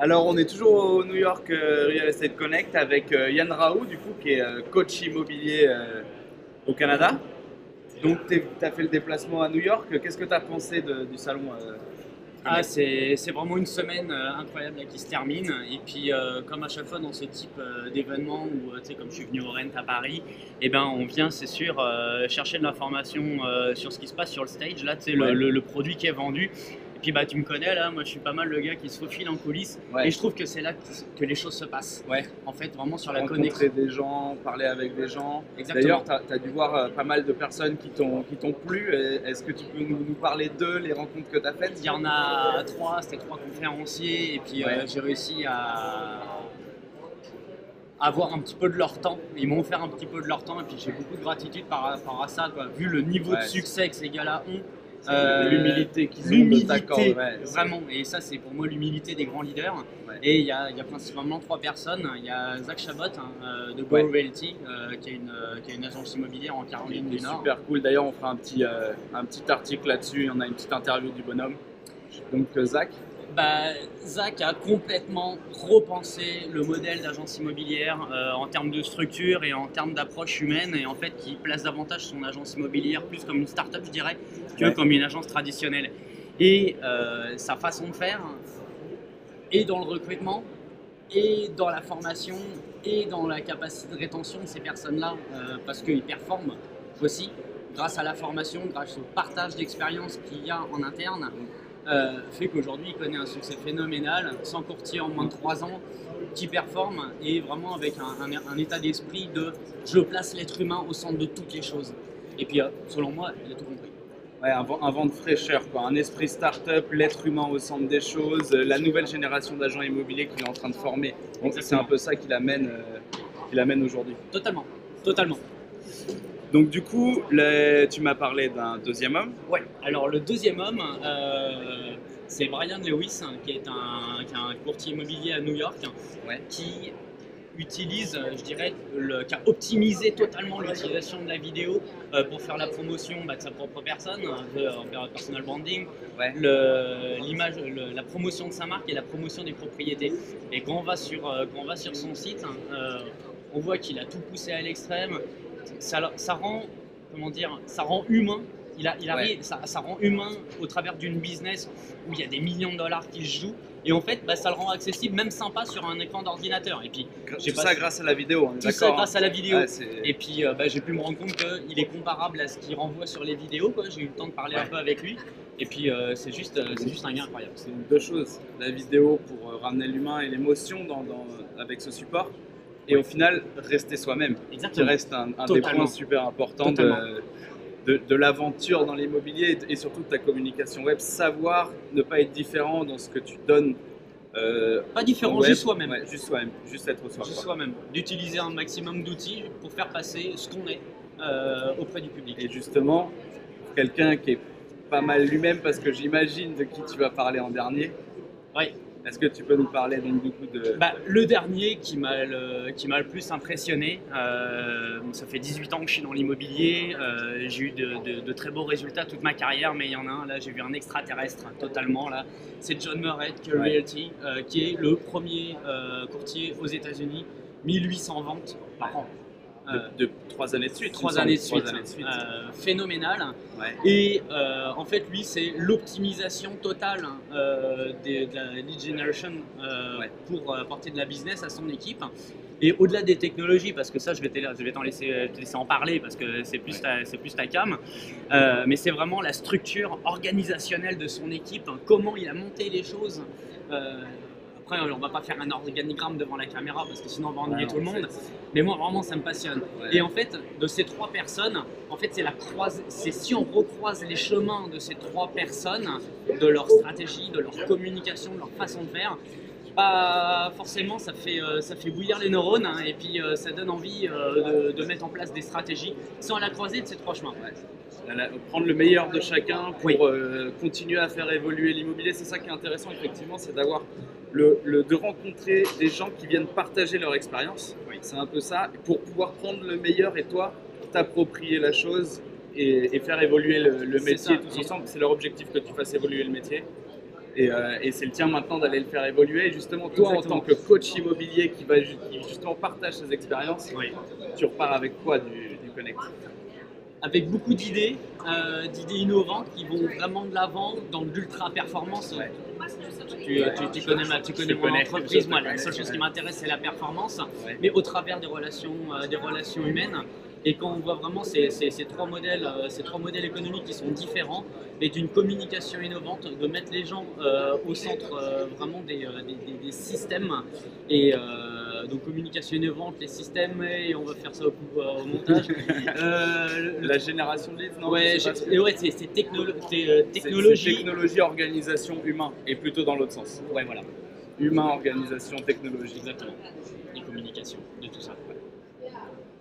Alors, on est toujours au New York Real Estate Connect avec Yann Raoult, du coup, qui est coach immobilier au Canada. Donc, tu as fait le déplacement à New York. Qu'est-ce que tu as pensé du salon Ah, Connect? c'est vraiment une semaine incroyable là, qui se termine. Et puis, comme à chaque fois dans ce type d'événement, où tu sais, comme je suis venu au Rent à Paris, eh ben, on vient, c'est sûr, chercher de l'information sur ce qui se passe sur le stage, là, tu sais, Ouais, le produit qui est vendu. Et puis, bah, tu me connais, là, moi, je suis pas mal le gars qui se faufile en coulisses. Et ouais, je trouve que c'est là que les choses se passent. ouais. En fait, vraiment sur la Rencontrer connexion. des gens, parler avec des gens. D'ailleurs, Exactement. tu as dû voir pas mal de personnes qui t'ont plu. Est-ce que tu peux nous parler d'eux, les rencontres que tu as faites? Il y en a trois, c'était trois conférenciers. Et puis, Ouais, j'ai réussi à avoir un petit peu de leur temps. Ils m'ont offert un petit peu de leur temps et puis j'ai beaucoup de gratitude par rapport à ça, quoi. Vu le niveau de ouais. succès que ces gars-là ont, L'humilité qu'ils ont de t'accorder. l'humilité, Ouais, vraiment. Et ça, c'est pour moi l'humilité des grands leaders. ouais. Et il y a principalement trois personnes. Il y a Zach Chabot hein, de Go Ouais. Realty, qui est une agence immobilière en Caroline du C'est Nord. super cool. D'ailleurs, on fera un petit article là-dessus. On a une petite interview du bonhomme. Donc, Zach, Bah, Zach a complètement repensé le modèle d'agence immobilière en termes de structure et en termes d'approche humaine et en fait qui place davantage son agence immobilière plus comme une start-up je dirais que ouais, comme une agence traditionnelle. Et sa façon de faire et dans le recrutement et dans la formation et dans la capacité de rétention de ces personnes-là parce qu'ils performent aussi grâce à la formation, grâce au partage d'expérience qu'il y a en interne fait qu'aujourd'hui il connaît un succès phénoménal, sans courtier en moins de 3 ans, qui performe et vraiment avec un état d'esprit de je place l'être humain au centre de toutes les choses. Et puis selon moi, il a tout compris. ouais, un vent de fraîcheur, quoi. Un esprit start-up, l'être humain au centre des choses, la nouvelle génération d'agents immobiliers qu'il est en train de former. Donc, c'est un Exactement. peu ça qu'il amène aujourd'hui. Totalement. Totalement. Donc, du coup, tu m'as parlé d'un deuxième homme. Ouais, alors le deuxième homme, c'est Brian Lewis, qui est un courtier immobilier à New York, Ouais, qui utilise, je dirais, qui a optimisé totalement l'utilisation de la vidéo pour faire la promotion de sa propre personne, en personal branding, ouais, l'image, la promotion de sa marque et la promotion des propriétés. Et quand on va sur son site, on voit qu'il a tout poussé à l'extrême. Ça rend, comment dire, ça rend humain. Il ouais. arrive, ça rend humain au travers d'une business où il y a des millions de dollars qui se jouent. Et en fait, bah, ça le rend accessible, même sympa sur un écran d'ordinateur. Et puis, j'ai Tout pas, ça grâce à la vidéo, on est tout ça d'accord, hein. grâce à la vidéo. Ouais, Et puis, bah, j'ai pu me rendre compte qu'il est comparable à ce qu'il renvoie sur les vidéos, quoi. J'ai eu le temps de parler un ouais. peu avec lui. Et puis, c'est juste un gars incroyable. C'est deux choses. La vidéo pour ramener l'humain et l'émotion avec ce support. Et Oui, au final, rester soi-même. Qui exactement. reste un des Totalement. points super importants Totalement. de l'aventure dans l'immobilier et surtout de ta communication web. Savoir ne pas être différent dans ce que tu donnes Pas en différent, web. juste soi-même. Ouais, juste soi-même, juste être soi, Juste quoi. soi-même. D'utiliser un maximum d'outils pour faire passer ce qu'on est auprès du public. Et justement, pour quelqu'un qui est pas mal lui-même, parce que j'imagine de qui tu vas parler en dernier, Oui. est-ce que tu peux nous parler donc du coup de... Bah, le dernier qui m'a le plus impressionné, ça fait 18 ans que je suis dans l'immobilier, j'ai eu de très beaux résultats toute ma carrière, mais il y en a un, là j'ai vu un extraterrestre totalement, là, c'est John Murray de Curry Ouais. Realty, qui est le premier courtier aux États-Unis, 1800 ventes par an. de 3 années de suite. il me Trois semble. années de suite, 3 années de suite. phénoménal. Ouais. Et en fait, lui, c'est l'optimisation totale de la lead generation Ouais. pour apporter de la business à son équipe. Et au-delà des technologies, parce que ça, je vais te laisser en parler parce que c'est plus ta cam, mais c'est vraiment la structure organisationnelle de son équipe, comment il a monté les choses. Après, on va pas faire un organigramme devant la caméra parce que sinon on va ennuyer Ouais, tout le non, monde. Mais moi, vraiment, ça me passionne. Ouais. Et en fait, de ces trois personnes, en fait, c'est si on recroise les chemins de ces trois personnes, de leur stratégie, de leur communication, de leur façon de faire, pas forcément, ça fait bouillir les neurones hein, et puis ça donne envie de mettre en place des stratégies sans la croisée de ces trois chemins. Ouais. Prendre le meilleur de chacun pour Oui. continuer à faire évoluer l'immobilier. C'est ça qui est intéressant, effectivement, c'est d'avoir de rencontrer des gens qui viennent partager leur expérience. Oui. C'est un peu ça, pour pouvoir prendre le meilleur et toi, t'approprier la chose et faire évoluer le C'est métier ça. tous ensemble. C'est leur objectif que tu fasses évoluer le métier. Et c'est le tien maintenant d'aller le faire évoluer. Et justement, toi, Exactement. en tant que coach immobilier qui justement partage ses expériences, Oui. tu repars avec quoi du Connect? Avec beaucoup d'idées, d'idées innovantes qui vont vraiment de l'avant dans l'ultra performance. Ouais. Tu connais mon connais, entreprise, je moi te la seule connais, chose qui ouais. m'intéresse c'est la performance, Ouais. mais au travers des relations humaines. Et quand on voit vraiment ces trois modèles économiques qui sont différents, et d'une communication innovante, de mettre les gens au centre vraiment des systèmes, et donc communication innovante, les systèmes, et on va faire ça au montage. La génération de leads, non? Ouais, Je sais pas ce que- ouais, c'est c'est technologie. technologie, organisation, humain, et plutôt dans l'autre sens. Ouais, voilà, Humain, organisation, technologie. exactement. Et communication, de tout ça.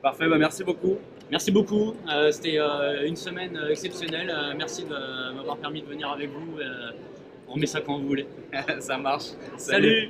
Parfait, bah merci beaucoup. Merci beaucoup, c'était une semaine exceptionnelle. Merci de m'avoir permis de venir avec vous. On met ça quand vous voulez. Ça marche. Salut.